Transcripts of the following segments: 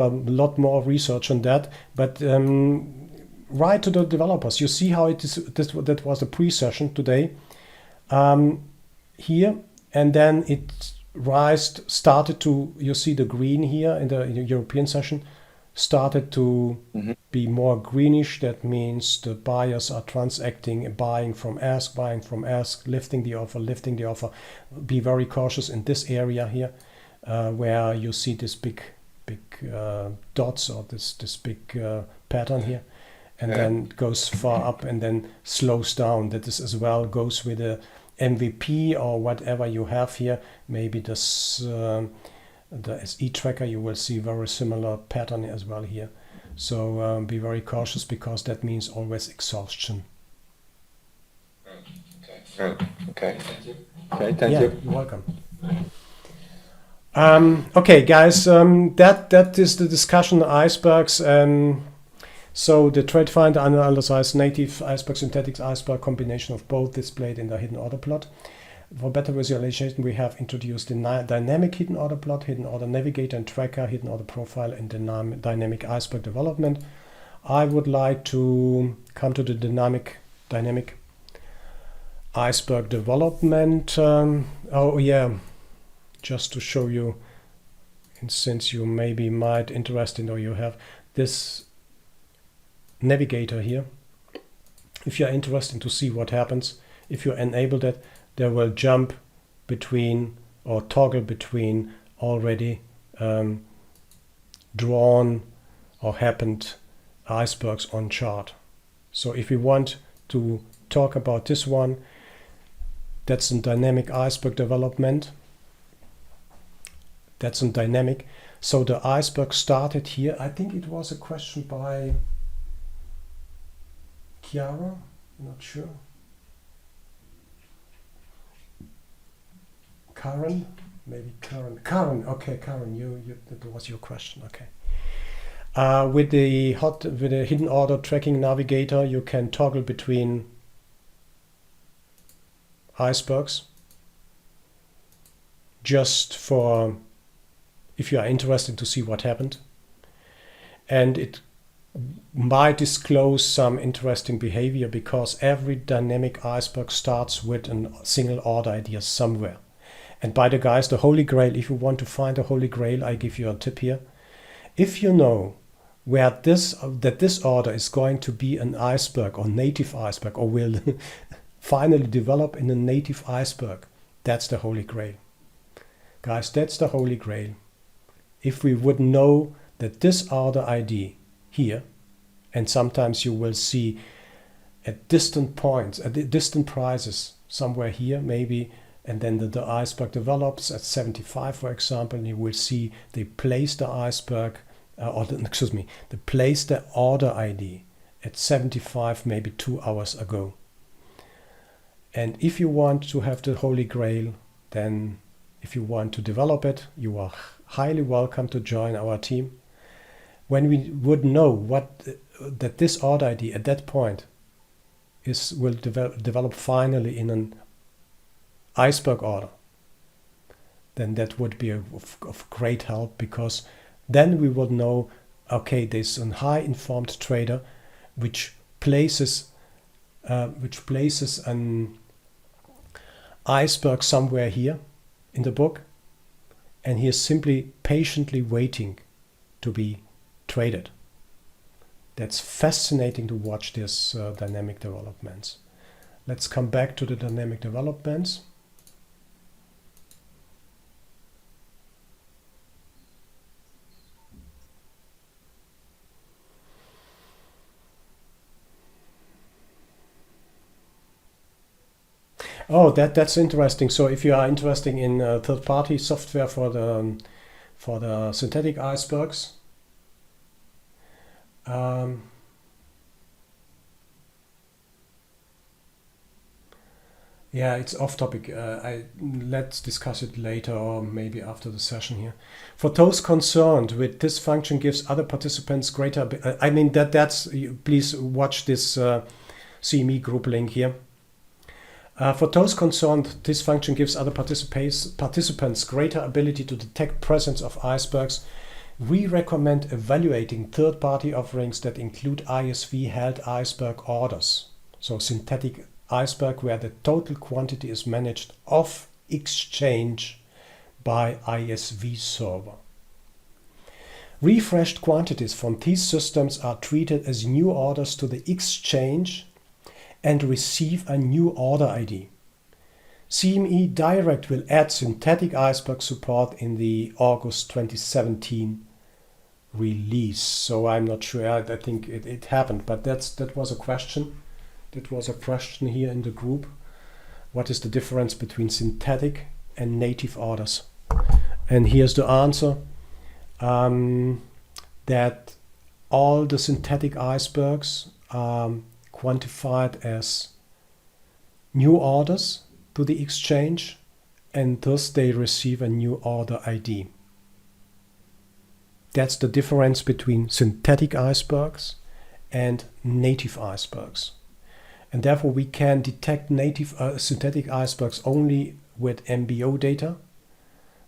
a lot more research on that, but write to the developers. You see how it is. That was a pre-session today here, and then it started to. You see the green here in the European session started to be more greenish. That means the buyers are transacting, buying from ask, lifting the offer. Be very cautious in this area here, where you see this big dots, or this big pattern here, and then goes far up and then slows down. That is as well goes with the MVP or whatever you have here. Maybe this the SE tracker, you will see very similar pattern as well here. So be very cautious, because that means always exhaustion. Okay. Okay, thank you. You're welcome. Okay, guys, that is the discussion on icebergs. So the trade finder analyzes native iceberg, synthetic iceberg, combination of both displayed in the hidden order plot. For better visualization, we have introduced the dynamic hidden order plot, hidden order navigator and tracker, hidden order profile, and dynamic iceberg development. I would like to come to the dynamic iceberg development. Oh yeah, just to show you, and since you maybe might interested, or you have this navigator here, if you're interested to see what happens, if you enable that, they will jump between or toggle between already drawn or happened icebergs on chart. So if we want to talk about this one, that's a dynamic iceberg development. That's a dynamic. So the iceberg started here. I think it was a question by Chiara, not sure. Karen, maybe Karen. Okay, Karen, you that was your question. Okay. With the hidden order tracking navigator, you can toggle between icebergs, just for if you are interested to see what happened, and it might disclose some interesting behavior, because every dynamic iceberg starts with a single order idea somewhere. And by the guys, the Holy Grail, if you want to find the Holy Grail, I give you a tip here. If you know where that this order is going to be an iceberg or native iceberg, or will finally develop in a native iceberg, that's the Holy Grail. Guys, that's the Holy Grail. If we would know that this order ID here, and sometimes you will see at distant points, at distant prices, somewhere here maybe, and then the iceberg develops at 75, for example, and you will see they place the iceberg, they place the order ID at 75, maybe 2 hours ago. And if you want to have the Holy Grail, then if you want to develop it, you are highly welcome to join our team. When we would know that this order ID at that point will develop finally in an iceberg order, then that would be of great help, because then we would know, okay, there's a high informed trader which places an iceberg somewhere here in the book, and he is simply patiently waiting to be traded. That's fascinating to watch this dynamic developments. Let's come back to the dynamic developments. Oh, that's interesting. So if you are interested in third-party software for the synthetic icebergs, yeah, it's off topic. Let's discuss it later, or maybe after the session here. For those concerned with this function gives other participants greater. I mean that's. Please watch this CME group link here. For those concerned, this function gives other participants greater ability to detect presence of icebergs We recommend evaluating third-party offerings that include ISV-held iceberg orders, so synthetic iceberg where the total quantity is managed off exchange by ISV server. Refreshed quantities from these systems are treated as new orders to the exchange and receive a new order ID. CME Direct will add synthetic iceberg support in the August 2017 release. So I'm not sure. I think it happened, but that was a question. That was a question here in the group. What is the difference between synthetic and native orders? And here's the answer. That all the synthetic icebergs are quantified as new orders to the exchange, and thus they receive a new order ID. That's the difference between synthetic icebergs and native icebergs. And therefore we can detect native synthetic icebergs only with MBO data,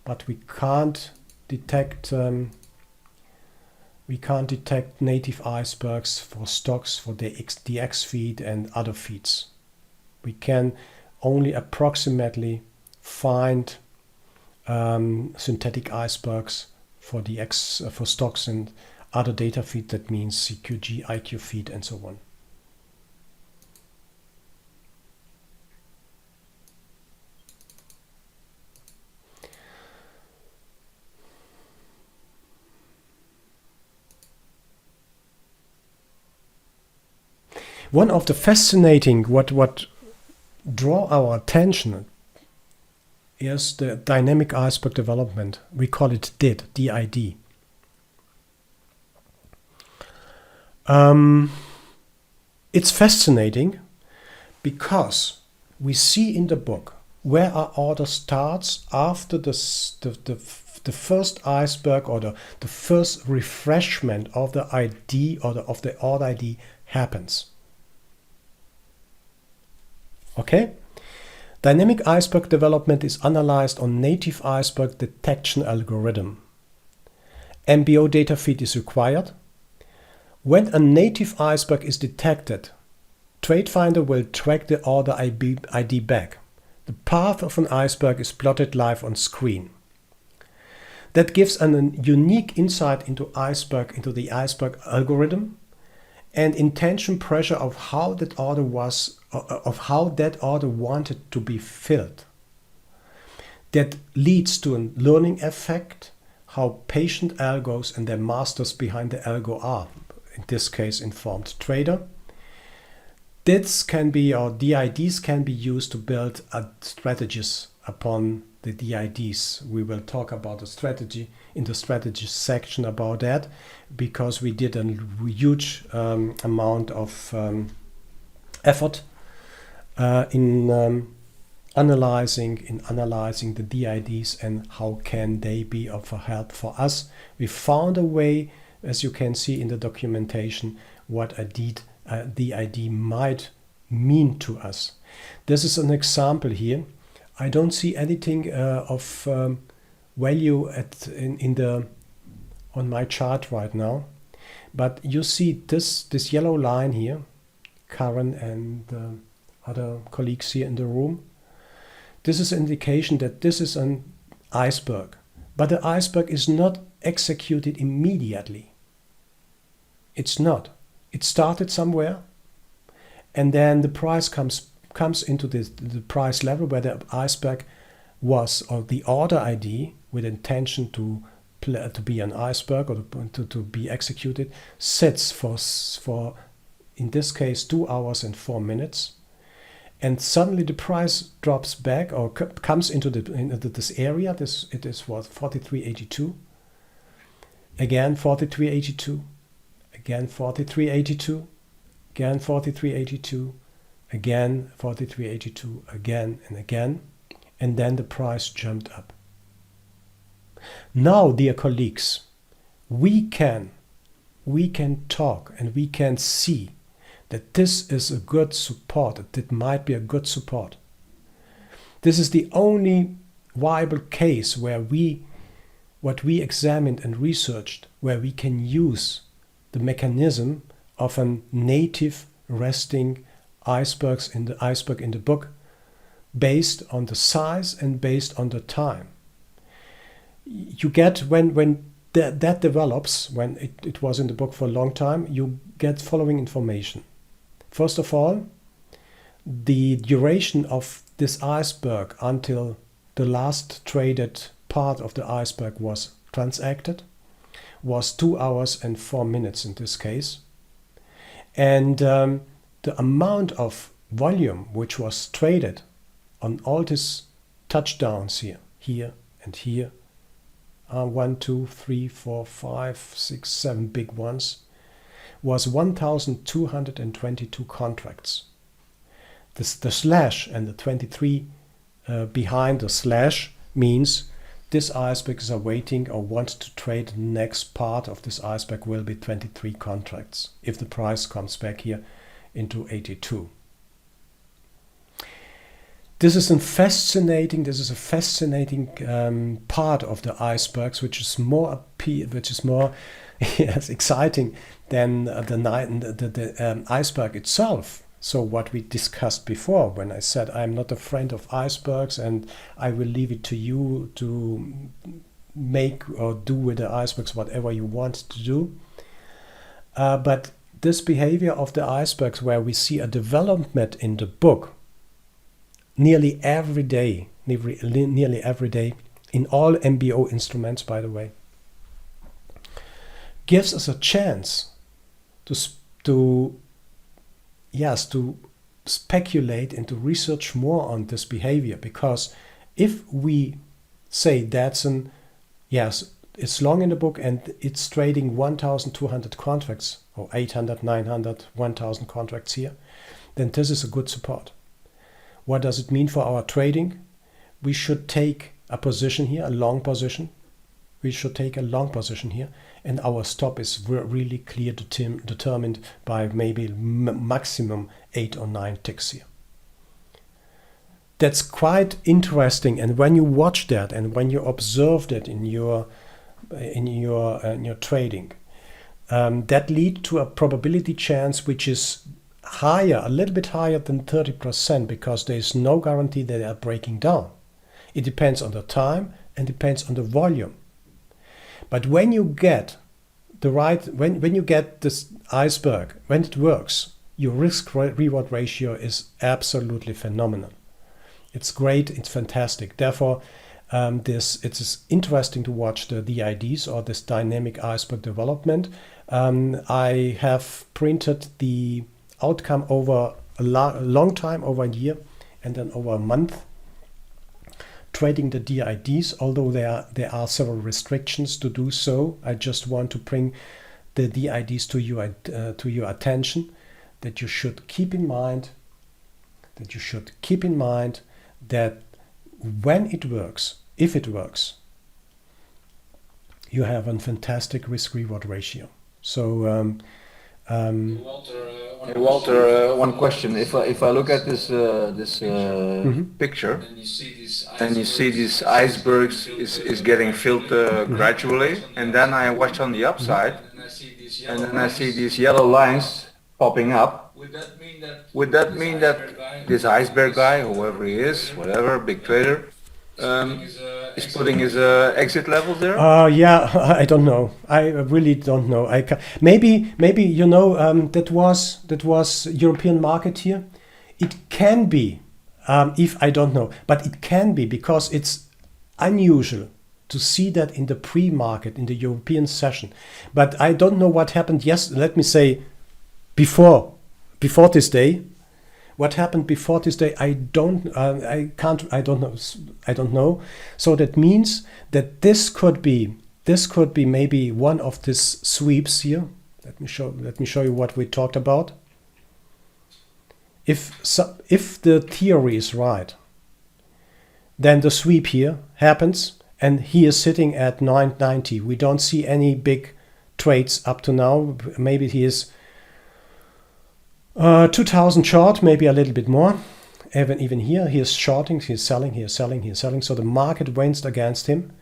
but we can't detect native icebergs for stocks, for the DX feed and other feeds. We can only approximately find synthetic icebergs for for stocks and other data feed. That means CQG, IQ feed, and so on. One of the fascinating what draw our attention is the dynamic iceberg development. We call it DID, D-I-D. It's fascinating because we see in the book where our order starts after the first iceberg or the first refreshment of the ID or of the order ID happens. Okay? Dynamic iceberg development is analyzed on native iceberg detection algorithm. MBO data feed is required. When a native iceberg is detected, TradeFinder will track the order ID back. The path of an iceberg is plotted live on screen. That gives a unique insight into the iceberg algorithm and intention pressure of how that order wanted to be filled. That leads to a learning effect, how patient algos and their masters behind the algo are, in this case informed trader. DIDs can be, or DIDs can be used to build strategies upon the DIDs. We will talk about the strategy in the strategy section about that, because we did a huge amount of effort in analyzing the DIDs and how can they be of help for us. We found a way, as you can see in the documentation, what a DID might mean to us. This is an example here. I don't see anything of value on my chart right now, but you see this yellow line here, Karen and other colleagues here in the room. This is an indication that this is an iceberg, but the iceberg is not executed immediately. It's not. It started somewhere, and then the price comes into the price level where the iceberg was, or the order ID with intention to be an iceberg or to be executed, sits for in this case 2 hours and 4 minutes, and suddenly the price drops back or comes into this area. It is what, 43.82, again 43.82, again 43.82, again 43.82, again 43.82, again and again, and then the price jumped up. Now, dear colleagues, we can talk and we can see that this is a good support, that it might be a good support. This is the only viable case where we what we examined and researched, where we can use the mechanism of a native resting iceberg in the book, based on the size and based on the time. You get, when that develops, when it was in the book for a long time, you get following information. First of all, the duration of this iceberg until the last traded part of the iceberg was transacted was 2 hours and 4 minutes in this case. And the amount of volume which was traded on all these touchdowns here and here, 1, 2, 3, 4, 5, 6, 7 big ones, was 1,222 contracts. The slash and the 23 behind the slash means this iceberg is awaiting or wants to trade the next part of this iceberg will be 23 contracts if the price comes back here into 82. This is a fascinating part of the icebergs, which is more yes, exciting than the iceberg itself. So what we discussed before, when I said I'm not a friend of icebergs and I will leave it to you to make or do with the icebergs whatever you want to do. But this behavior of the icebergs, where we see a development in the book nearly every day, in all MBO instruments, by the way, gives us a chance to speculate and to research more on this behavior. Because if we say it's long in the book and it's trading 1,200 contracts or 800, 900, 1,000 contracts here, then this is a good support. What does it mean for our trading? We should take a position here, a long position. We should take a long position here, and our stop is really clear, determined by maybe maximum 8 or 9 ticks here. That's quite interesting, and when you watch that and when you observe that in your trading, that leads to a probability chance which is higher, a little bit higher than 30%, because there is no guarantee that they are breaking down. It depends on the time and depends on the volume. But when you get when you get this iceberg, when it works, your risk-reward ratio is absolutely phenomenal. It's great, it's fantastic. Therefore, it is interesting to watch the DIDs, or this dynamic iceberg development. I have printed the outcome over a long time, over a year, and then over a month, trading the DIDs, although there are several restrictions to do so. I just want to bring the DIDs to your attention, that you should keep in mind that when it works, if it works, you have a fantastic risk-reward ratio. So Walter, one question. If I look at this picture, and you see these icebergs is getting filled gradually, and then I watch on the upside, and then I see these yellow lines popping up. Would that mean that this iceberg guy, whoever he is, whatever, big trader, is putting his exit levels there? Yeah, I don't know. I really don't know. Maybe that was European market here. It can be, if I don't know, but it can be, because it's unusual to see that in the pre-market, in the European session. But I don't know what happened. Yes, let me say before this day. What happened before this day? I don't know. So that means that this could be maybe one of these sweeps here. Let me show you what we talked about. If the theory is right, then the sweep here happens, and he is sitting at 990. We don't see any big trades up to now. Maybe he is 2,000 short, maybe a little bit more, even here, he is shorting, he is selling, he is selling, he is selling. So the market went against him.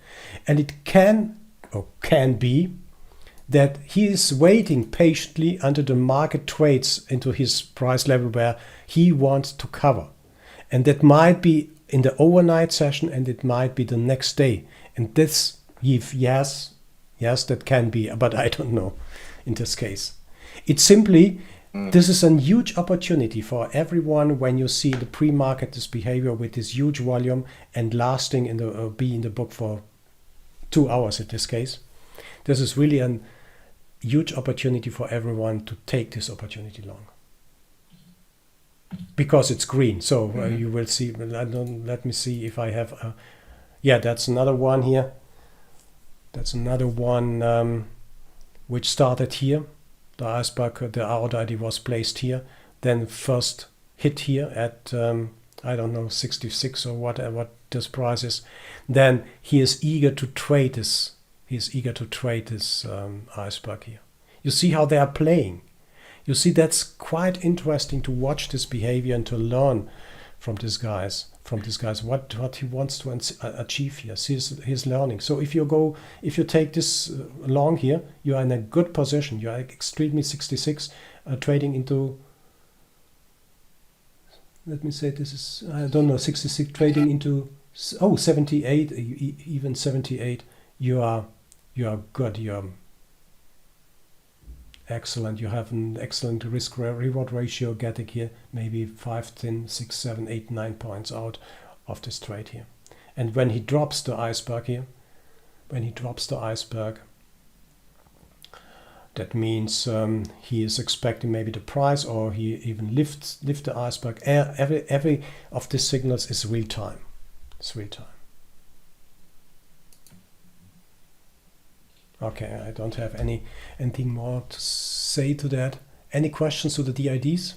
And it can be that he is waiting patiently until the market trades into his price level where he wants to cover. And that might be in the overnight session, and it might be the next day. And this, yes, that can be, but I don't know in this case. It's simply, this is a huge opportunity for everyone when you see the pre-market, this behavior with this huge volume and lasting be in the book for 2 hours in this case. This is really a huge opportunity for everyone to take this opportunity long. Because it's green, so you will see. Let me see if I have. That's another one here. That's another one which started here. The iceberg, the order ID was placed here. Then first hit here at I don't know 66 or what this price is. Then he is eager to trade this. He is eager to trade this iceberg here. You see how they are playing. You see, that's quite interesting to watch this behavior and to learn from these guys. What he wants to achieve here. He's learning. So if you take this long here, you are in a good position. You are extremely 66 trading into. Let me say this is, I don't know, 66 trading into 78, even 78. You are good. You are excellent. You have an excellent risk reward ratio, getting here maybe 5, 10, 6, 7, 8, 9 points out of this trade here. And when he drops the iceberg here, that means he is expecting maybe the price, or he even lifts the iceberg. Every of these signals is real time. It's real time. Okay, I don't have anything more to say to that. Any questions to the DIDs?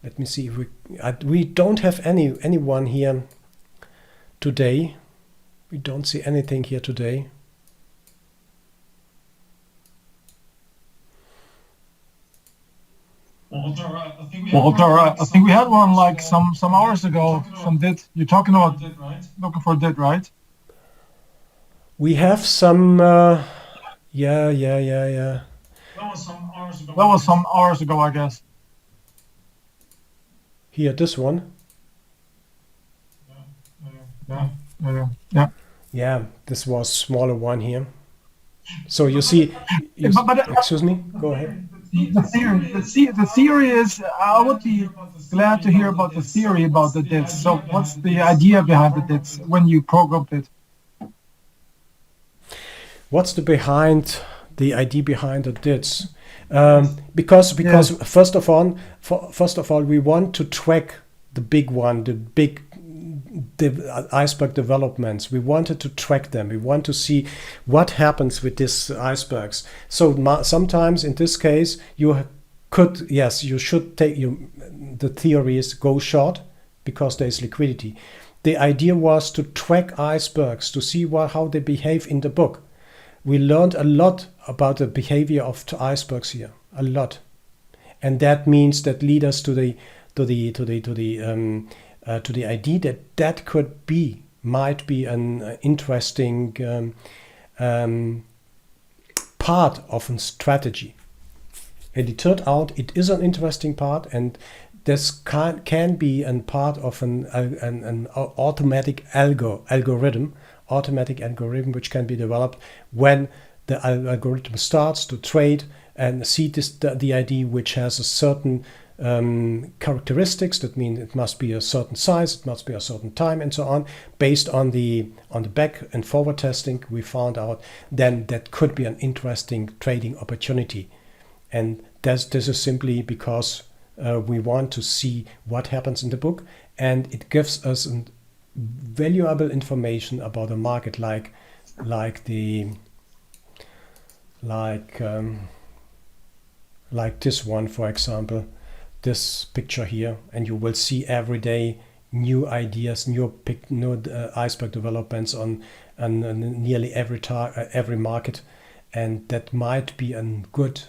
Let me see if we don't have anyone here today. We don't see anything here today. Walter, I think we had one like some hours ago from DIT. You're talking about DIT, right? Looking for DIT, right? We have some. Yeah. That was some hours ago, I guess. Here, this one. Yeah, this was smaller one here. So you see. Excuse me. Go ahead. The theory is, I would be glad to hear about the theory about the DITs. So what's the idea behind the DITs when you programmed it? What's the idea behind the DITs? Because first of all, we want to track the big one, the iceberg developments. We wanted to track them. We want to see what happens with these icebergs. So sometimes in this case, you should take the theory is go short because there is liquidity. The idea was to track icebergs to see how they behave in the book. We learned a lot about the behavior of the icebergs here, a lot, and that means that lead us to the idea that might be an interesting part of a strategy. And it turned out it is an interesting part, and this can be a part of an automatic algorithm which can be developed when the algorithm starts to trade and see the ID which has a certain characteristics. That means it must be a certain size, it must be a certain time, and so on. Based on the back and forward testing, we found out then that could be an interesting trading opportunity. And this is simply because we want to see what happens in the book, and it gives us valuable information about the market, like this one, for example, this picture here, and you will see every day new ideas, new iceberg developments on nearly every market, and that might be a good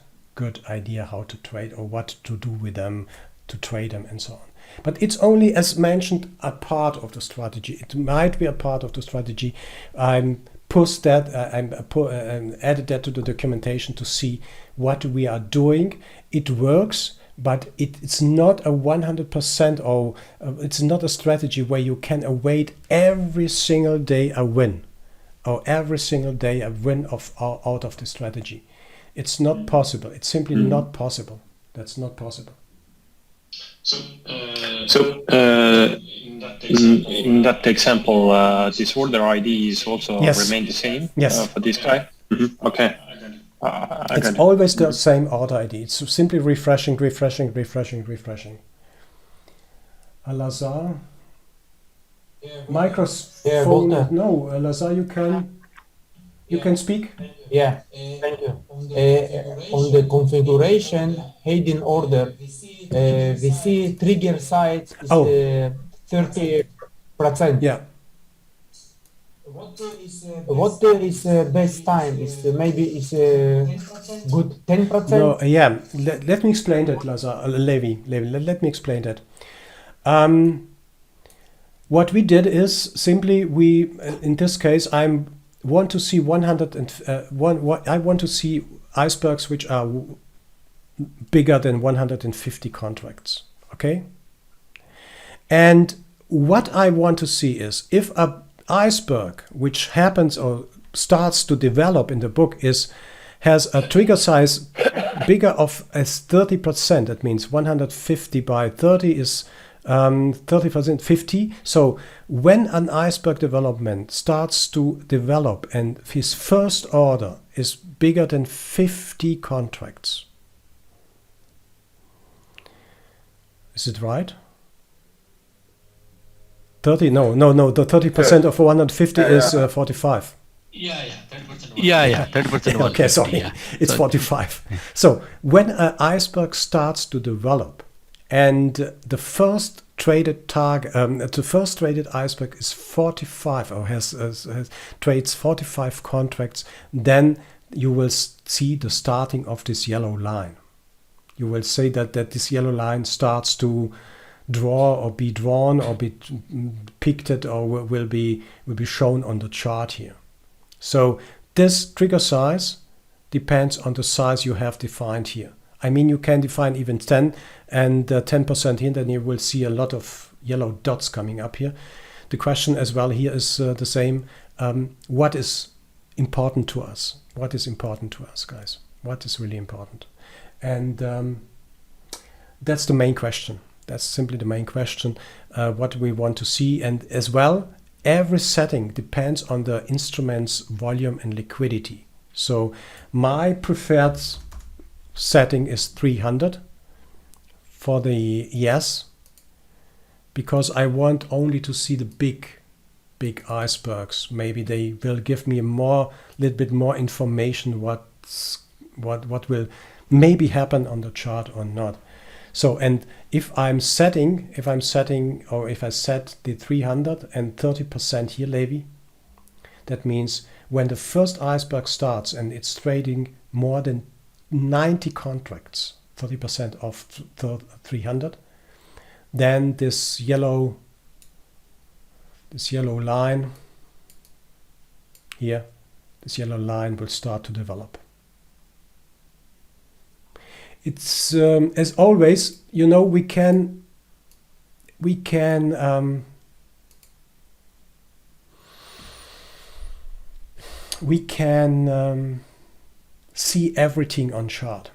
idea how to trade or what to do with them, to trade them, and so on. But it's only, as mentioned, a part of the strategy. It might be a part of the strategy. I'm pushed that, I'm added that to the documentation to see what we are doing. It works, but it's not a 100%, or it's not a strategy where you can await every single day a win, or every single day a win out of the strategy. It's not possible. It's simply not possible. That's not possible. So, in that example, this order ID is also remain the same for this guy? Okay. It's always the same order ID. It's simply refreshing. Lazar? Microphone? No, Lazar, you can speak? Yeah, thank you. On the configuration hidden order, we see trigger size is 30%. Yeah. What is best time? Is maybe is good 10%? No, yeah. Let me explain that, Lazar. Levi. Let me explain that. What we did is simply in this case, I want to see I want to see icebergs which are bigger than 150 contracts. Okay. And what I want to see is if a iceberg which happens or starts to develop in the book has a trigger size bigger as 30%, that means 150 by 30 is 30%, 50. So when an iceberg development starts to develop and his first order is bigger than 50 contracts, is it right? 30? No. The 30% of 150 is 45. Yeah, 30%. Yeah, 30%. Okay, sorry, Yeah. It's 45. So when an iceberg starts to develop, and the first traded iceberg is 45 or has trades 45 contracts, then you will see the starting of this yellow line. You will say that this yellow line starts to draw or be drawn or be picked or will be shown on the chart here. So this trigger size depends on the size you have defined here. I mean, you can define even 10 and 10% here, then you will see a lot of yellow dots coming up here. The question as well here is the same. What is important to us? What is important to us, guys? What is really important? And that's the main question. That's simply the main question, what we want to see. And as well, every setting depends on the instrument's volume and liquidity. So my preferred setting is 300 for the yes, because I want only to see the big icebergs. Maybe they will give me little bit more information what will maybe happen on the chart or not. So, and if I set the 300 and 30% here, Levi, that means when the first iceberg starts and it's trading more than 90 contracts, 30% of 300, then this yellow line here, this yellow line will start to develop. It's as always, you know, we can see everything on chart,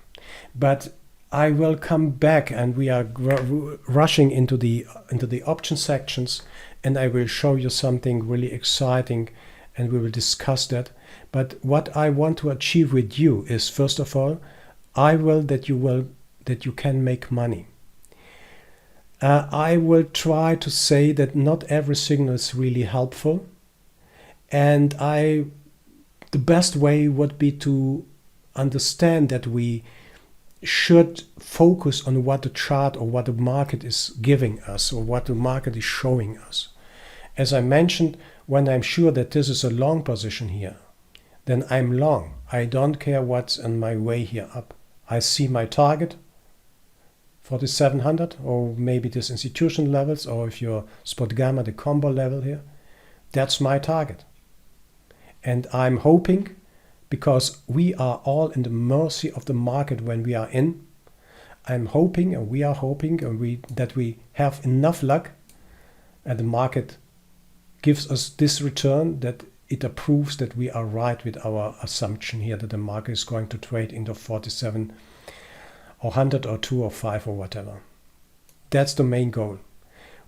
but I will come back and we are rushing into the option sections, and I will show you something really exciting and we will discuss that. But what I want to achieve with you is, first of all, that you can make money. I will try to say that not every signal is really helpful, and the best way would be to understand that we should focus on what the chart or what the market is giving us or what the market is showing us. As I mentioned, when I'm sure that this is a long position here, then I'm long. I don't care what's on my way here up. I see my target 4700, or maybe this institution levels, or if you're spot gamma, the combo level here. That's my target. And I'm hoping, because we are all in the mercy of the market when we are in, I'm hoping, and we are hoping, that we have enough luck and the market gives us this return, that it approves that we are right with our assumption here that the market is going to trade into 47 or 100 or 2 or 5 or whatever. That's the main goal.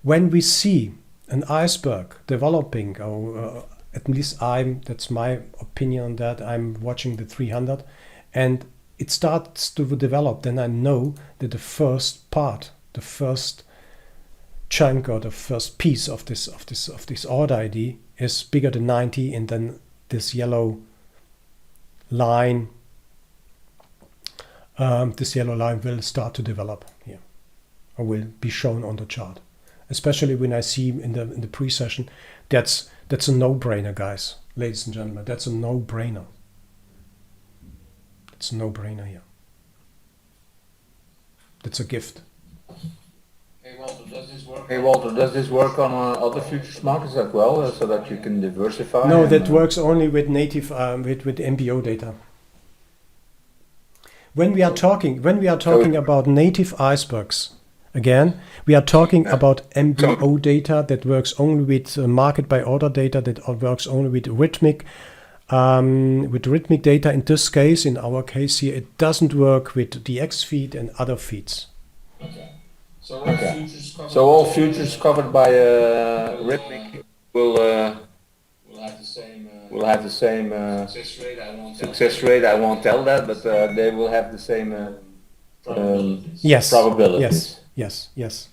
When we see an iceberg developing, or at least that's my opinion on that, I'm watching the 300 and it starts to develop, then I know that the first part, the first chunk or the first piece of this order ID is bigger than 90, and then this yellow line will start to develop here, or will be shown on the chart. Especially when I see in the pre-session, that's a no-brainer, guys, ladies and gentlemen. That's a no-brainer. It's a no-brainer here. That's a gift. Hey Walter, does this work on other futures markets as well, so that you can diversify? No, that works only with native with MBO data. When we are talking about native icebergs, again, we are talking about MBO data that works only with market by order data, that works only with rhythmic data. In this case, in our case here, it doesn't work with the X feed and other feeds. Okay. So all futures covered by rhythmic will have the same success rate. I won't tell that, but they will have the same yes, probabilities. Yes,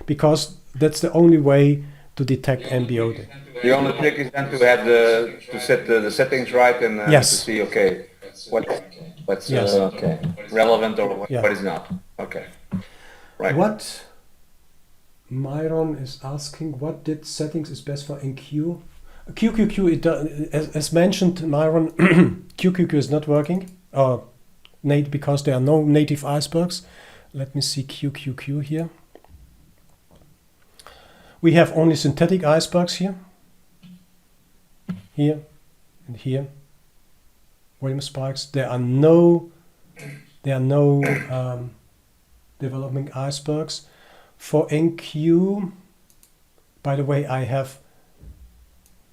because that's the only way to detect MBO data. The only trick is then to have to set the settings right and to see what's relevant or what is not. Okay. Right. What Myron is asking, what did settings is best for NQ? QQQ, as mentioned, Myron, QQQ is not working, because there are no native icebergs. Let me see QQQ here. We have only synthetic icebergs here, and here. Volume spikes. There are no developing icebergs. For NQ, by the way, I have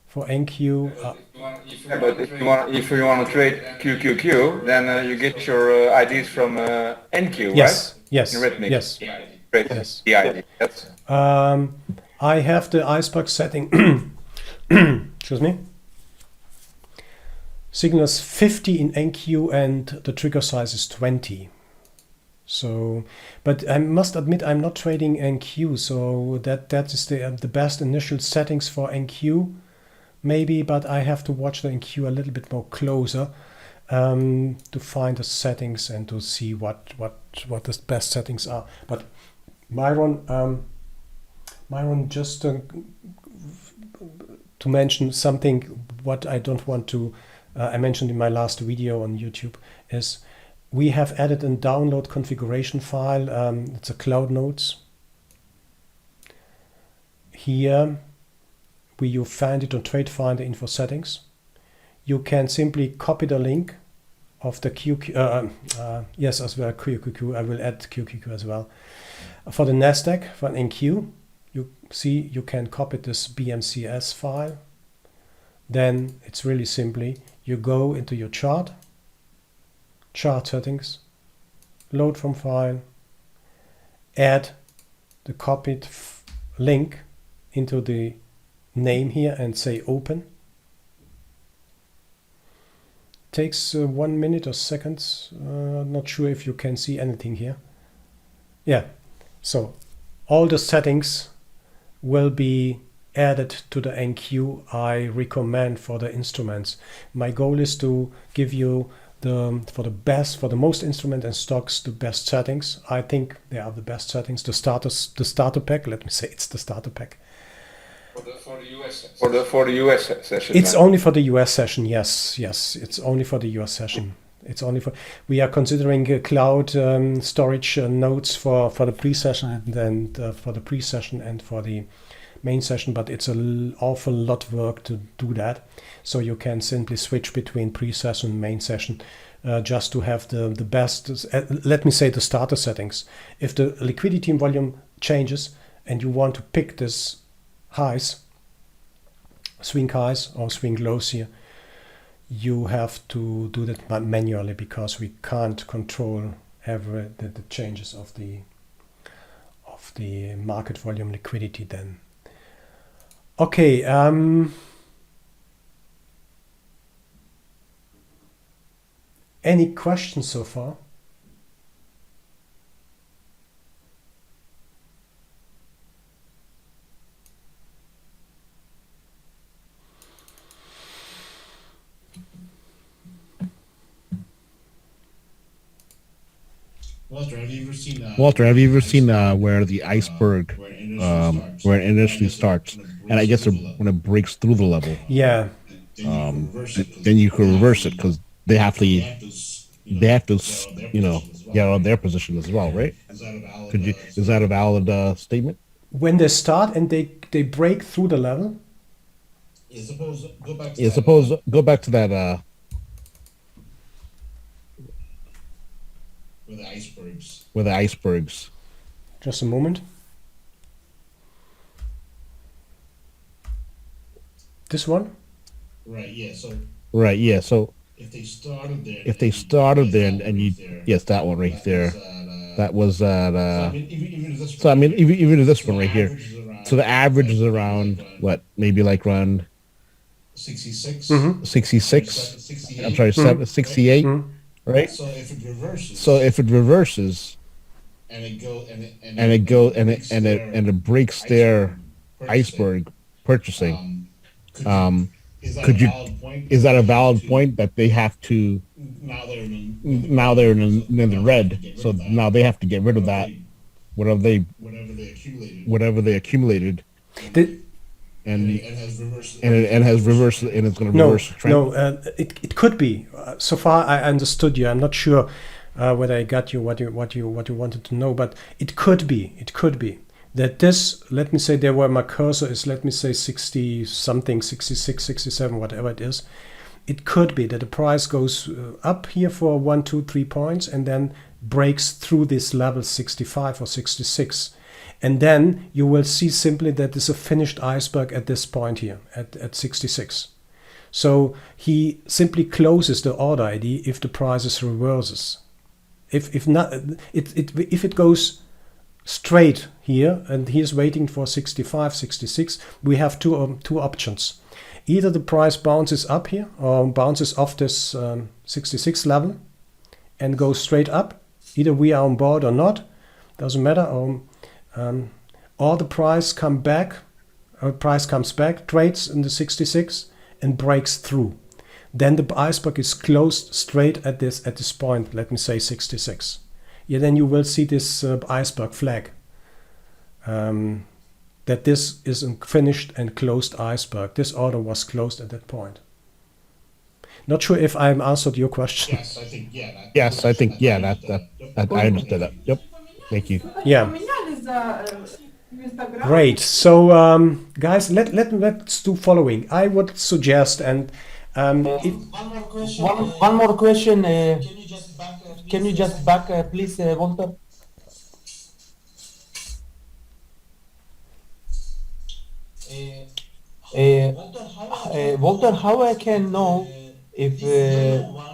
for NQ. But if you want to trade QQQ, then you get your IDs from NQ, yes, right? Yes. In Rhythmic. Yes. Yes. The ID. That's. I have the iceberg setting. Excuse me. Signals 50 in NQ and the trigger size is 20. So, but I must admit I'm not trading NQ, so that is the best initial settings for NQ, maybe. But I have to watch the NQ a little bit more closer to find the settings and to see what the best settings are. But Myron, just to mention something what I don't want to. I mentioned in my last video on YouTube is. We have added a download configuration file. It's a Cloud Notes. Here, where you find it on Trade Finder info settings, you can simply copy the link of the QQ. Yes, as well QQQ. I will add QQQ as well. For the Nasdaq, for an NQ, you see you can copy this BMCS file. Then it's really simply you go into your chart settings, load from file, add the copied link into the name here and say open. Takes 1 minute or seconds. Not sure if you can see anything here. Yeah, so all the settings will be added to the NQ I recommend for the instruments. My goal is to give you for the most instrument and stocks, the best settings. I think they are the best settings. The starter pack. Let me say it's the starter pack. For the US session. It's only for the US session. Yes. It's only for the US session. It's only for, we are considering cloud storage nodes for the pre-session and for the pre-session and for the main session, but it's an awful lot of work to do that. So you can simply switch between pre-session and main session just to have the best, let me say, the starter settings. If the liquidity and volume changes and you want to pick this highs, swing highs or swing lows here, you have to do that manually because we can't control the changes of the market volume liquidity then. Okay, any questions so far? Walter, have you ever seen where the iceberg, where it initially starts, and I guess when it breaks through the level, yeah, then you can reverse it because they have to, you know, get out of their position as well, right? Is that a valid statement? When they start and they break through the level? Go back to that. With the icebergs. Just a moment. This one? Right, yeah. So if they started there and you, yes, that one right there. That was so I mean even this one right here. So the average is around what, maybe like around 66. Mm-hmm. 66. I'm sorry, 68. Mm-hmm. Right. So if it reverses, and it breaks their iceberg purchasing, is that a valid point that they have to, now they're in the red, so now they have to get rid of that, whatever they accumulated. And has reversed, and it's going to reverse the trend. No, it could be. So far, I understood you. I'm not sure whether I got you what you wanted to know, but it could be. It could be that this. Let me say there where my cursor is. Let me say 60 something, 66, 67, whatever it is. It could be that the price goes up here for 1, 2, 3 points, and then breaks through this level 65 or 66. And then you will see simply that there's a finished iceberg at this point here, at 66. So he simply closes the order ID if the prices reverses. If not, if it goes straight here, and he's waiting for 65, 66, we have two options. Either the price bounces up here, or bounces off this 66 level, and goes straight up. Either we are on board or not, doesn't matter. Or the price comes back, trades in the 66 and breaks through. Then the iceberg is closed straight at this point. Let me say 66. Yeah, then you will see this iceberg flag. That this is a finished and closed iceberg. This order was closed at that point. Not sure if I answered your question. Yes, I think yeah. That I understood that. Yep. Thank you. Yeah. Great. So, guys, let's do following. I would suggest, and one more question. Can you just back, please, Walter? Walter, how I can know if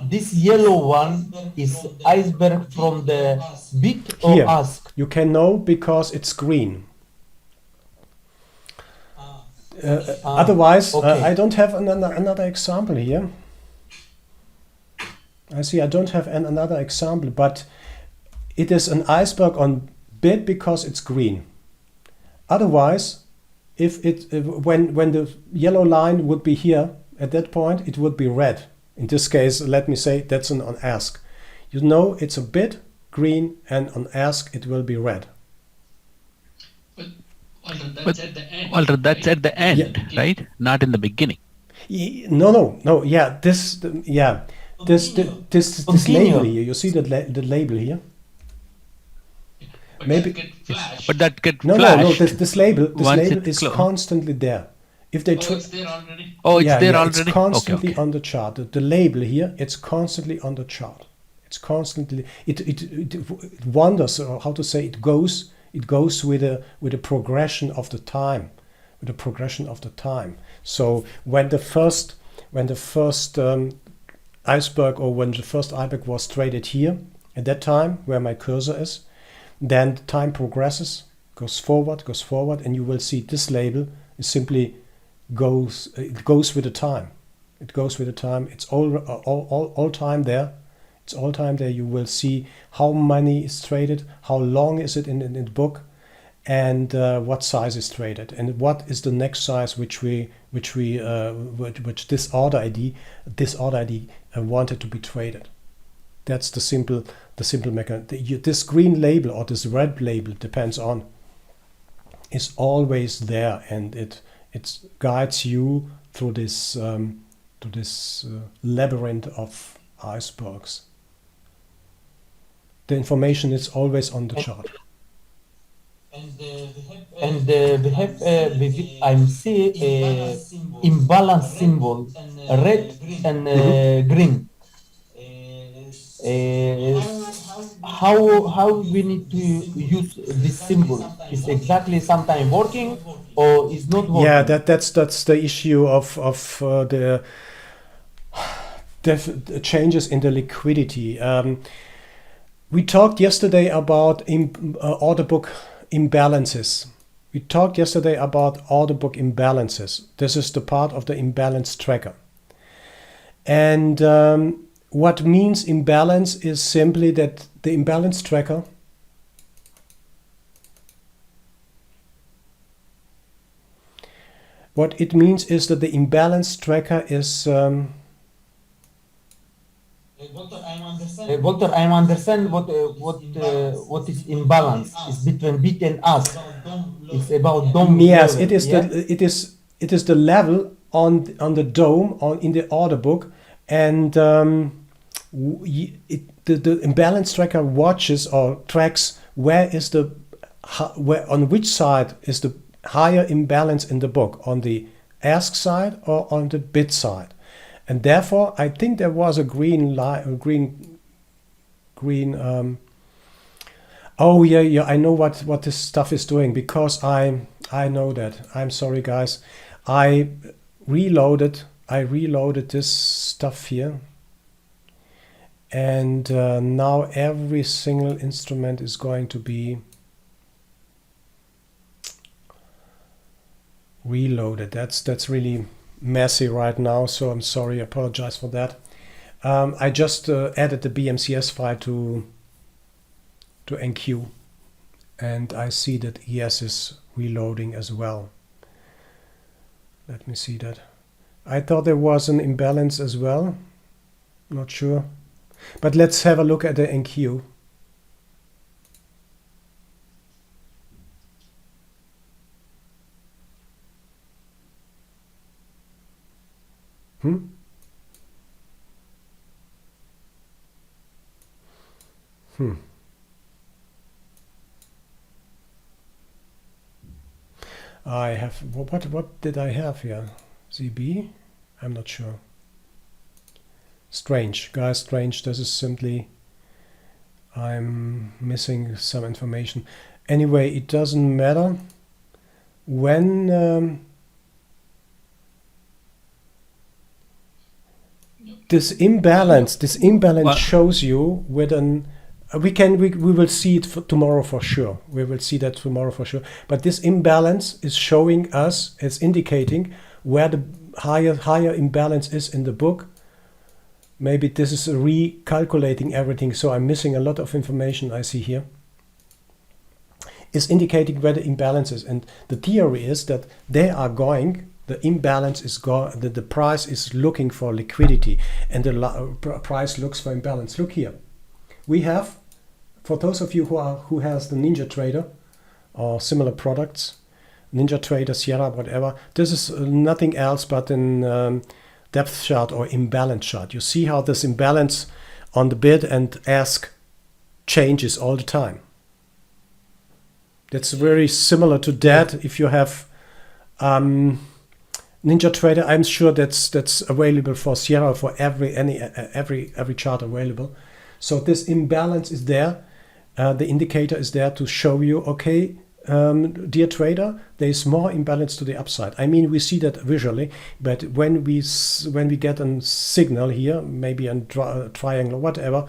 this yellow one is iceberg from the bid or here, ask? You can know because it's green. Otherwise, okay. I don't have another example here. I see I don't have another example, but it is an iceberg on bid because it's green. Otherwise, if when the yellow line would be here at that point, it would be red. In this case, let me say that's on ask. You know it's a bid, green, and on ask it will be red. Walter, that's at the end, Yeah. right? Not in the beginning. No. Yeah, this label here, you see the label here? Maybe but that get no, flashed. this label once it's is closed. constantly there. If they it's there already. Oh, it's there already. It's constantly okay. on the chart. The label here, it's constantly on the chart. It's constantly it wanders, or how to say, it goes with a progression of the time, with the progression of the time. So when the first iceberg, or when the first iceberg was traded here at that time where my cursor is, then the time progresses, goes forward, and you will see this label is simply goes with the time. It goes with the time. It's all time there. It's all time there. You will see how money is traded, how long is it in the book, and what size is traded, and what is the next size which this order ID wanted to be traded. That's the simple mechanism. This green label or this red label, depends on, is always there, and it guides you through this labyrinth of icebergs. The information is always on the chart. And we have I see a imbalance symbol, red and green. How we need to use this symbol? Is exactly sometime working or is not working? Yeah, that's the issue of the changes in the liquidity. We talked yesterday about order book imbalances. This is the part of the imbalance tracker. And what means imbalance is simply that the imbalance tracker what it means is that the imbalance tracker is Walter, I understand what is imbalance. It's between bit and us. It's about dome. Yes, level, it is the level on the dome in the order book, and the imbalance tracker watches or tracks where on which side is the higher imbalance in the book, on the ask side or on the bid side. And therefore, I think there was a green. Oh yeah, I know what this stuff is doing, because I know that. I'm sorry, guys. I reloaded this stuff here, and now every single instrument is going to be reloaded. That's really messy right now, so I'm sorry, I apologize for that. I just added the BMCS file to NQ, and I see that ES is reloading as well. Let me see that. I thought there was an imbalance as well, not sure, but let's have a look at the NQ. I have what did I have here? ZB? I'm not sure. Strange, guys, strange. This is simply, I'm missing some information. Anyway, it doesn't matter. When this imbalance shows you with an we will see it tomorrow for sure. We will see that tomorrow for sure. But this imbalance is showing us, it's indicating where the higher imbalance is in the book. Maybe this is recalculating everything, so I'm missing a lot of information I see here. It's indicating where the imbalance is, and the theory is that the imbalance is the price is looking for liquidity, and the price looks for imbalance. Look here. We have, for those of you who has the NinjaTrader or similar products, NinjaTrader, Sierra, whatever, this is nothing else but an depth chart or imbalance chart. You see how this imbalance on the bid and ask changes all the time. That's very similar to that. If you have NinjaTrader, I'm sure that's available for Sierra, for every chart available. So this imbalance is there. The indicator is there to show you, okay, dear trader, there is more imbalance to the upside. I mean, we see that visually, but when we get a signal here, maybe a triangle or whatever,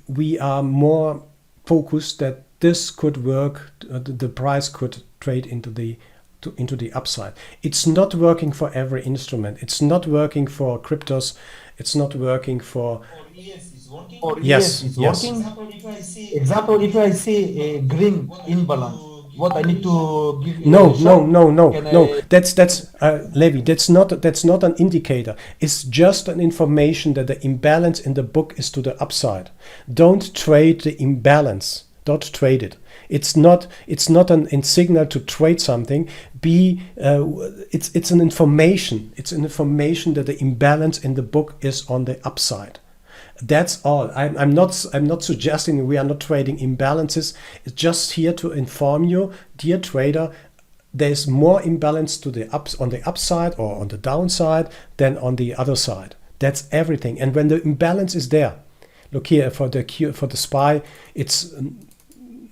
we are more focused that this could work. The price could trade into the upside. It's not working for every instrument. It's not working for cryptos. It's not working for. Yes, it's yes. working. Example, if I see a green imbalance, what I need to give? No. That's Levi. That's not an indicator. It's just an information that the imbalance in the book is to the upside. Don't trade the imbalance. Don't trade it. It's not an signal to trade something. It's an information. It's an information that the imbalance in the book is on the upside. That's all. I'm not suggesting we are not trading imbalances. It's just here to inform you, dear trader, there's more imbalance to the on the upside or on the downside than on the other side. That's everything. And when the imbalance is there, look here for the SPY, it's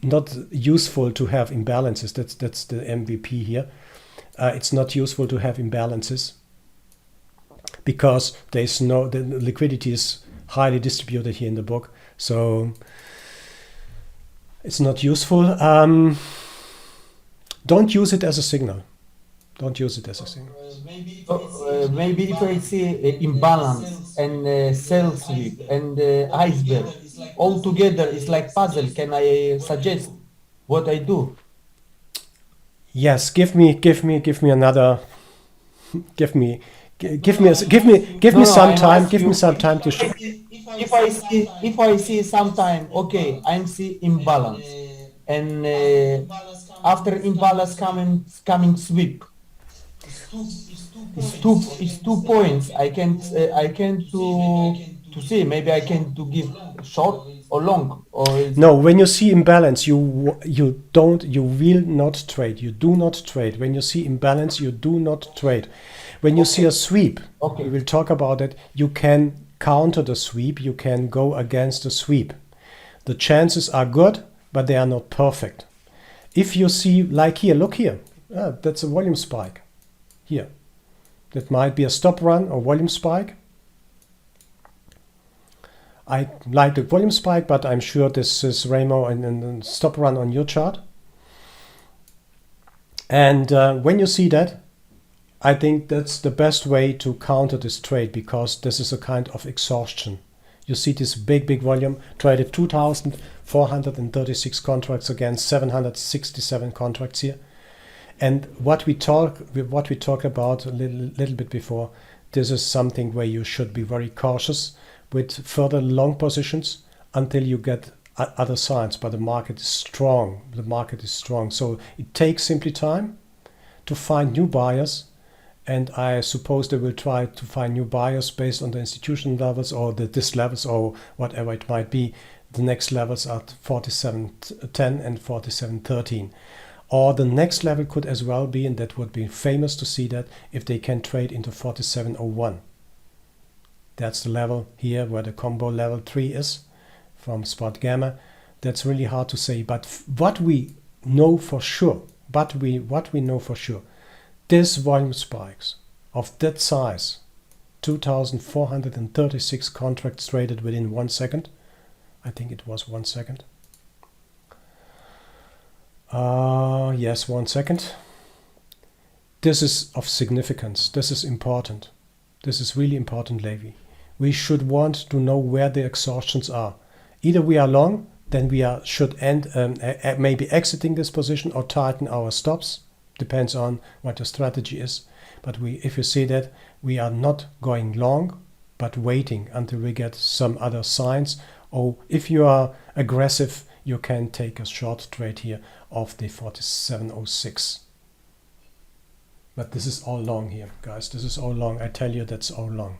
not useful to have imbalances. That's the MVP here. It's not useful to have imbalances because the liquidity is highly distributed here in the book, so it's not useful. Don't use it as a signal. Don't use it as a signal. Maybe if I see imbalance and sell sweep and iceberg all together, it's like puzzle. Can I suggest what I do? Yes, give me another. Give me some time. Give me some time to show. If I see sometime, okay, I see imbalance, and after imbalance coming sweep. It's 2 points. I can to see. Maybe I can to give short or long. No, when you see imbalance, you will not trade. You do not trade. When you see imbalance, you do not trade. When you see a sweep, we will talk about it. You can counter the sweep. You can go against the sweep. The chances are good, but they are not perfect. If you see, like here, look here. That's a volume spike. Here. That might be a stop run or volume spike. I like the volume spike, but I'm sure this is Ramo and stop run on your chart. And when you see that, I think that's the best way to counter this trade, because this is a kind of exhaustion. You see this big volume, traded 2,436 contracts against 767 contracts here. And what we talked about a little bit before, this is something where you should be very cautious with further long positions until you get other signs. But the market is strong. The market is strong. So it takes simply time to find new buyers. And I suppose they will try to find new buyers based on the institutional levels or this levels or whatever it might be. The next levels are 47.10 and 47.13. Or the next level could as well be, and that would be famous to see that, if they can trade into 47.01. That's the level here where the combo level 3 is from spot gamma. That's really hard to say. But what we know for sure, this volume spikes of that size, 2,436 contracts traded within 1 second. I think it was 1 second. Yes, 1 second. This is of significance. This is important. This is really important, Levi. We should want to know where the exhaustions are. Either we are long, then we should end maybe exiting this position or tighten our stops. Depends on what the strategy is. But if you see that, we are not going long, but waiting until we get some other signs. Or if you are aggressive, you can take a short trade here of the 47.06. But this is all long here, guys. This is all long. I tell you, that's all long.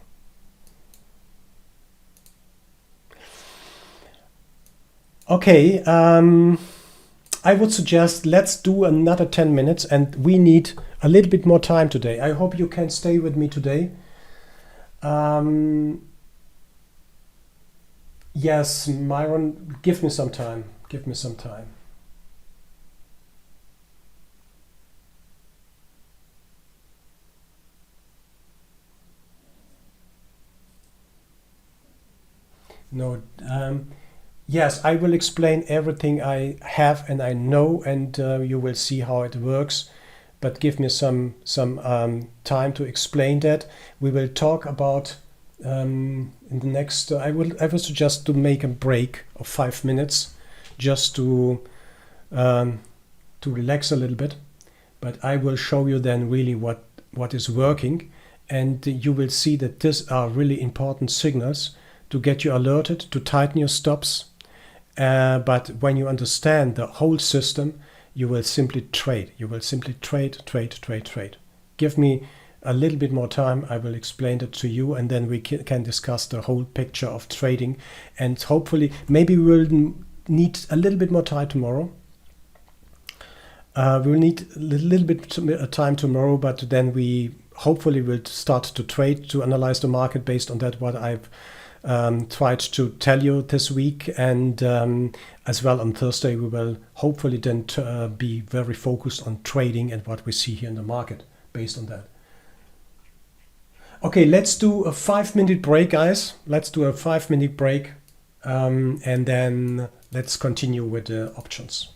Okay, I would suggest let's do another 10 minutes, and we need a little bit more time today. I hope you can stay with me today. Yes, Myron, give me some time. Give me some time. No, yes, I will explain everything I have and I know, and you will see how it works. But give me some time to explain that. We will talk about in the next. I will suggest to make a break of 5 minutes, just to relax a little bit. But I will show you then really what is working, and you will see that these are really important signals to get you alerted, to tighten your stops. But when you understand the whole system, you will simply trade. You will simply trade. Give me a little bit more time. I will explain it to you, and then we can discuss the whole picture of trading. And hopefully, maybe we will need a little bit more time tomorrow. We'll need a little bit of time tomorrow, but then we hopefully will start to trade, to analyze the market based on that, what I've tried to tell you this week. And as well on Thursday, we will hopefully then be very focused on trading and what we see here in the market based on that. Okay, let's do a 5-minute break, guys. Let's do a 5-minute break, and then let's continue with the options.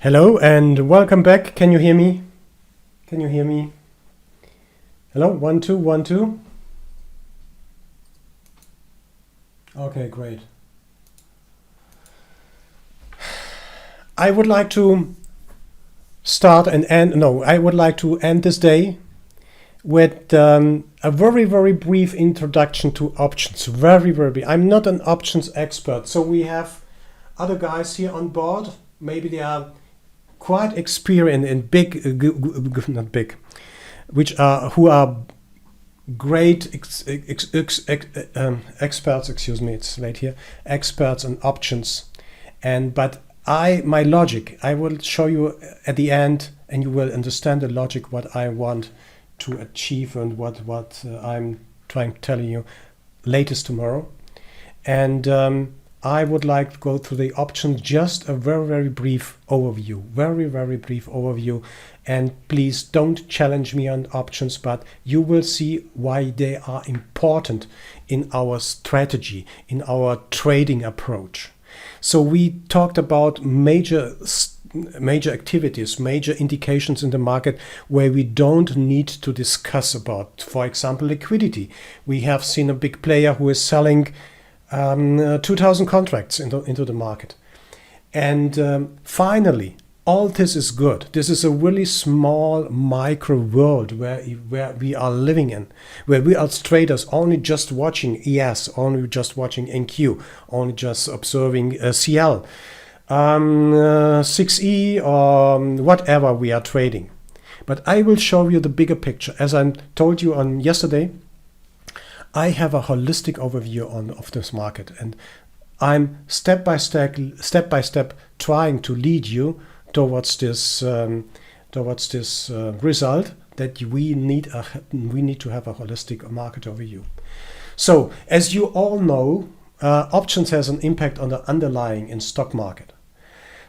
Hello and welcome back. Can you hear me? Can you hear me? Hello, 1 2 1 2. Okay, great. I would like to start and end. No, I would like to end this day with a very, very brief introduction to options. Very, very brief. I'm not an options expert, so we have other guys here on board. Maybe they are quite experienced in big, not big, who are great experts. Excuse me, it's late here. Experts on options, but my logic. I will show you at the end, and you will understand the logic what I want to achieve and what I'm trying to tell you latest tomorrow. And I would like to go through the options, just a very, very brief overview. Very, very brief overview. And please don't challenge me on options, but you will see why they are important in our strategy, in our trading approach. So we talked about major activities, major indications in the market where we don't need to discuss about, for example, liquidity. We have seen a big player who is selling 2,000 contracts into the market. And finally, all this is good. This is a really small micro world where we are living in, where we as traders only just watching ES, only just watching NQ, only just observing CL, 6E or whatever we are trading. But I will show you the bigger picture. As I told you on yesterday, I have a holistic overview of this market, and I'm step by step trying to lead you towards this result that we need to have a holistic market overview. So, as you all know, options has an impact on the underlying in stock market.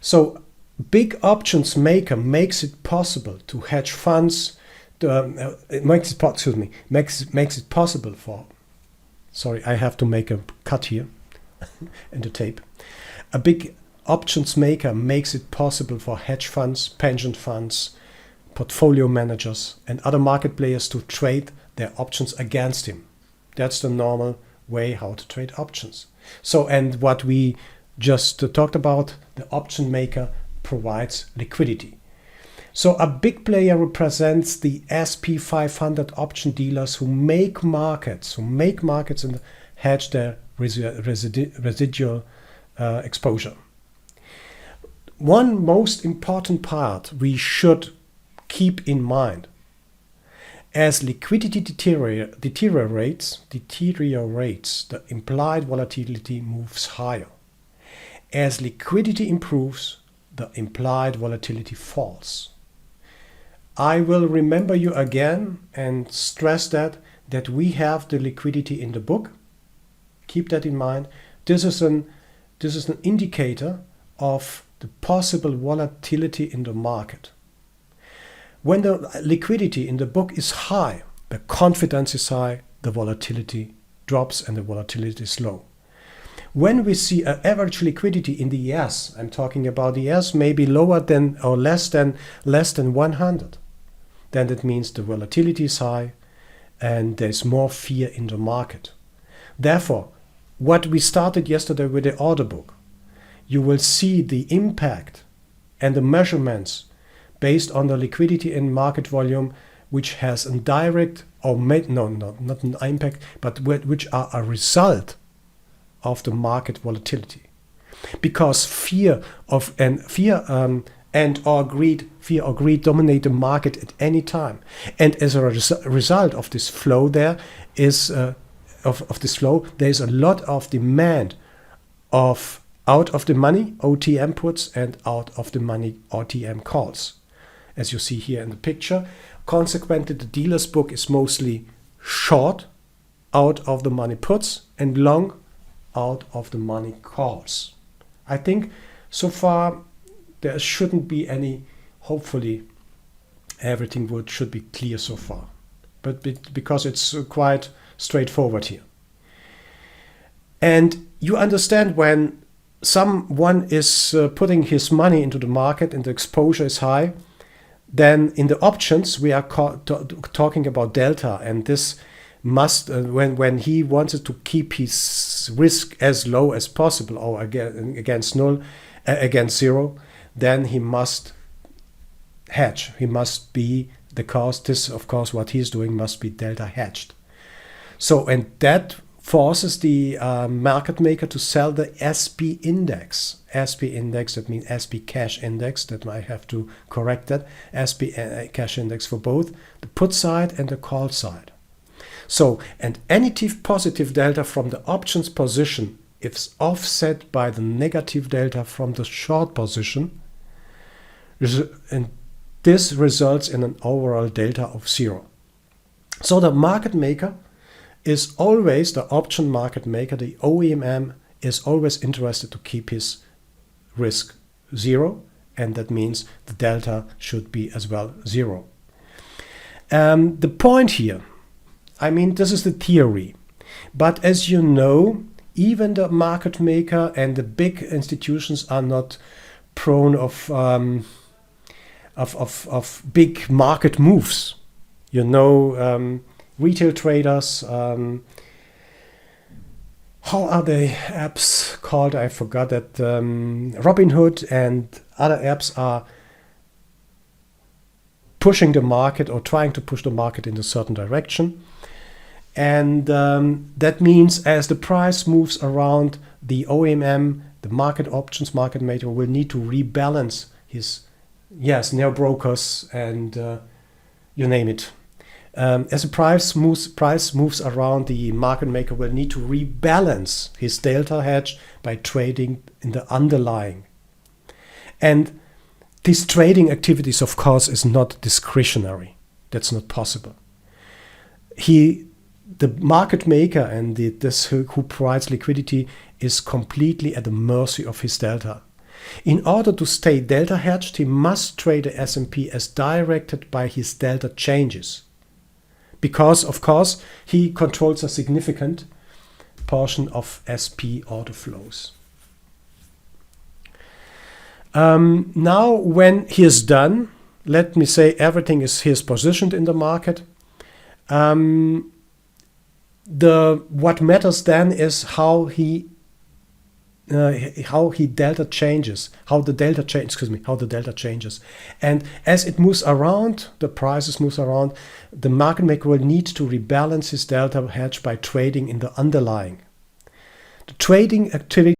So, big options maker makes it possible to hedge funds. Makes it possible for. Sorry, I have to make a cut here in the tape. A big options maker makes it possible for hedge funds, pension funds, portfolio managers, and other market players to trade their options against him. That's the normal way how to trade options. So, and what we just talked about, the option maker provides liquidity. So a big player represents the SP 500 option dealers who make markets and hedge their residual exposure. One most important part we should keep in mind: as liquidity deteriorates, the implied volatility moves higher. As liquidity improves, the implied volatility falls. I will remember you again and stress that we have the liquidity in the book. Keep that in mind. This is an indicator of the possible volatility in the market. When the liquidity in the book is high, the confidence is high, the volatility drops and the volatility is low. When we see an average liquidity in the ES, I'm talking about the ES, maybe lower than or less than 100, then that means the volatility is high and there's more fear in the market. Therefore, what we started yesterday with the order book, you will see the impact and the measurements based on the liquidity and market volume, which has a direct or not an impact, but which are a result of the market volatility. Because fear or greed dominate the market at any time, and as a result of this flow, there is a lot of demand of out of the money OTM puts and out of the money OTM calls, as you see here in the picture. Consequently, the dealer's book is mostly short out of the money puts and long out of the money calls. I think so far there shouldn't be any, hopefully everything should be clear so far, but because it's quite straightforward here. And you understand when someone is putting his money into the market and the exposure is high, then in the options we are talking about delta, and this must when he wanted to keep his risk as low as possible or against zero, then he must hedge. He must be this, of course, what he's doing must be delta hedged. So, and that forces the market maker to sell the SP index. SP index, that means SP cash index, that I have to correct that. SP cash index for both the put side and the call side. So, and any positive delta from the options position is offset by the negative delta from the short position, and this results in an overall delta of 0. So the market maker is always, the option market maker, the OEMM, is always interested to keep his risk 0, and that means the delta should be as well 0. The point here, I mean, this is the theory, but as you know, even the market maker and the big institutions are not prone of big market moves. You know, retail traders, how are the apps called? I forgot that. Robinhood and other apps are pushing the market or trying to push the market in a certain direction. And that means as the price moves around, the OEMM, the market options market maker, will need to rebalance his neo brokers and you name it. As the price moves around, the market maker will need to rebalance his delta hedge by trading in the underlying. And these trading activities, of course, is not discretionary. That's not possible. The market maker and this who provides liquidity is completely at the mercy of his delta. In order to stay delta hedged, he must trade the S&P as directed by his delta changes. Because, of course, he controls a significant portion of SP order flows. Now, when he is done, let me say everything is positioned in the market. What matters then is how the delta changes. And as it moves around, the prices moves around, the market maker will need to rebalance his delta hedge by trading in the underlying. The trading activity